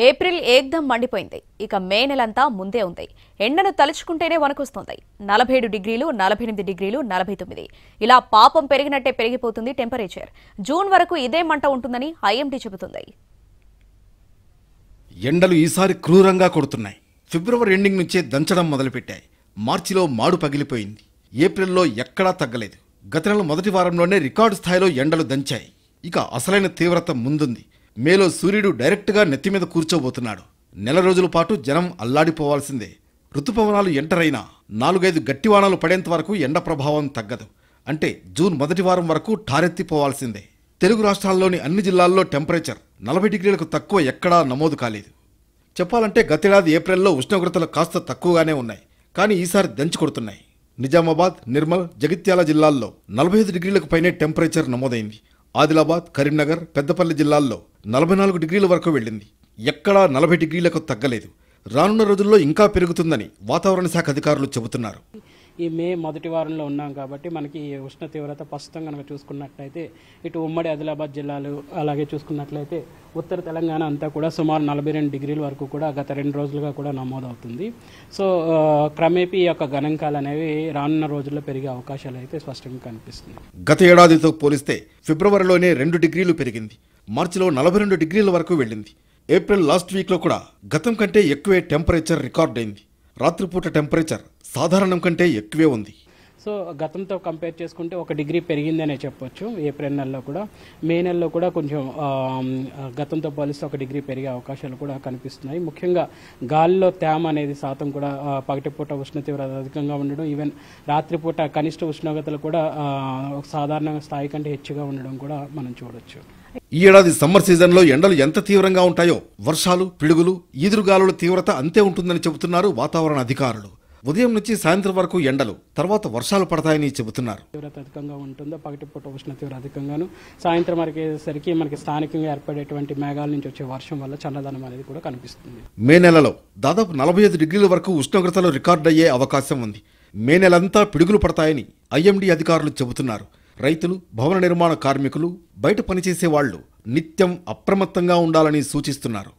April ఏకదం మండిపోయింది. ఇక మే నెలంతా ముందే ఉంది. ఎండను తలుచుకుంటేనే వణుకొస్తుంది. 47 డిగ్రీలు, 48 డిగ్రీలు, 49 ఇలా పాపం పెరిగినట్టే పెరిగిపోతుంది టెంపరేచర్. జూన్ వరకు ఇదే మంట ఉంటుందని ఐఎండీ చెబుతుంది. ఎండలు ఈసారి క్రూరంగా కొడుతున్నాయి. ఫిబ్రవరి ఎండింగ్ నుంచే దంచడం మొదలుపెట్టాయి. మార్చిలో మాడు పగిలిపోయింది. ఏప్రిల్లో ఎక్కడా తగ్గలేదు. గత నెల మొదటి వారంలోనే రికార్డు స్థాయిలో ఎండలు దంచాయి. ఇక అసలైన తీవ్రత ముందుంది. మేలో సూర్యుడు డైరెక్ట్గా నెత్తి మీద కూర్చోబోతున్నాడు. నెల రోజుల పాటు జనం అల్లాడిపోవాల్సిందే. ఋతుపవనాలు ఎంటర్ అయినా 4-5 గట్టివానాలు పడేంత వరకు ఎండ ప్రభావం తగ్గదు. అంటే జూన్ మొదటి వారం వరకు ఠారెత్తిపోవాల్సిందే. తెలుగు రాష్ట్రాల్లోని అన్ని జిల్లాల్లో టెంపరేచర్ 40 డిగ్రీలకు తక్కువ ఎక్కడా నమోదు కాలేదు. చెప్పాలంటే గతేడాది ఏప్రిల్లో ఉష్ణోగ్రతలు కాస్త తక్కువగానే ఉన్నాయి. కానీ ఈసారి దంచి కొడుతున్నాయి. నిజామాబాద్, నిర్మల్, జగిత్యాల జిల్లాల్లో 45 డిగ్రీలకు పైనే టెంపరేచర్ నమోదైంది. ఆదిలాబాద్, కరీంనగర్, పెద్దపల్లి జిల్లాల్లో 44 డిగ్రీల వరకు వెళ్ళింది. ఎక్కడా 40 డిగ్రీలకు తగ్గలేదు. రానున్న రోజుల్లో ఇంకా పెరుగుతుందని వాతావరణ శాఖ అధికారులు చెబుతున్నారు. ఈ మే మొదటి వారంలో ఉన్నాం కాబట్టి మనకి ఉష్ణ తీవ్రత ప్రస్తుతం కనుక చూసుకున్నట్లయితే ఇటు ఉమ్మడి ఆదిలాబాద్ జిల్లాలు అలాగే చూసుకున్నట్లయితే ఉత్తర తెలంగాణ అంతా కూడా సుమారు 42 డిగ్రీల వరకు కూడా గత 2 రోజులుగా కూడా నమోదవుతుంది. సో క్రమేపీ ఈ యొక్క గణాంకాలు అనేవి రానున్న రోజుల్లో పెరిగే అవకాశాలు అయితే స్పష్టంగా కనిపిస్తుంది. గత ఏడాదితో పోలిస్తే ఫిబ్రవరిలోనే 2 డిగ్రీలు పెరిగింది. మార్చిలో 42 డిగ్రీల వరకు వెళ్ళింది. ఏప్రిల్ లాస్ట్ వీక్లో కూడా గతం కంటే ఎక్కువే టెంపరేచర్ రికార్డ్ అయింది. రాత్రిపూట టెంపరేచర్ సాధారణం కంటే ఎక్కువే ఉంది. సో గతంతో కంపేర్ చేసుకుంటే 1 డిగ్రీ పెరిగిందనే చెప్పొచ్చు. ఏప్రిల్ నెలలో కూడా, మే నెలలో కూడా కొంచెం గతంతో పోలిస్తే 1 డిగ్రీ పెరిగే అవకాశాలు కూడా కనిపిస్తున్నాయి. ముఖ్యంగా గాలిలో తేమ అనేది శాతం కూడా పగటిపూట ఉష్ణ తీవ్రత అధికంగా ఉండడం, ఈవెన్ రాత్రిపూట కనిష్ట ఉష్ణోగ్రతలు కూడా సాధారణ స్థాయి కంటే హెచ్చుగా ఉండడం కూడా మనం చూడొచ్చు. ఈ ఏడాది సమ్మర్ సీజన్లో ఎండలు ఎంత తీవ్రంగా ఉంటాయో వర్షాలు, పిడుగులు, ఈదురుగాలుల తీవ్రత అంతే ఉంటుందని చెబుతున్నారు వాతావరణ అధికారులు. ఉదయం నుంచి సాయంత్రం వరకు ఎండలు, తర్వాత వర్షాలు పడతాయని చెబుతున్నారు. తీవ్రత అధికంగా ఉంటుందో పగటిపూట ఉష్ణ తీవ్రత అధికంగాను, సాయంత్రం వరకేసరికి మనకి స్థానికంగా ఏర్పడేటువంటి మేఘాల నుంచి వచ్చే వర్షం వల్ల చల్లదనం అనేది కూడా కనిపిస్తుంది. మే నెలలో దాదాపు 45 డిగ్రీల వరకు ఉష్ణోగ్రతలు రికార్డు అయ్యే అవకాశం ఉంది. మే నెలంతా పిడుగులు పడతాయని ఐఎండీ అధికారులు చెబుతున్నారు. రైతులు, భవన నిర్మాణ కార్మికులు, బయట పనిచేసే వాళ్లు నిత్యం అప్రమత్తంగా ఉండాలని సూచిస్తున్నారు.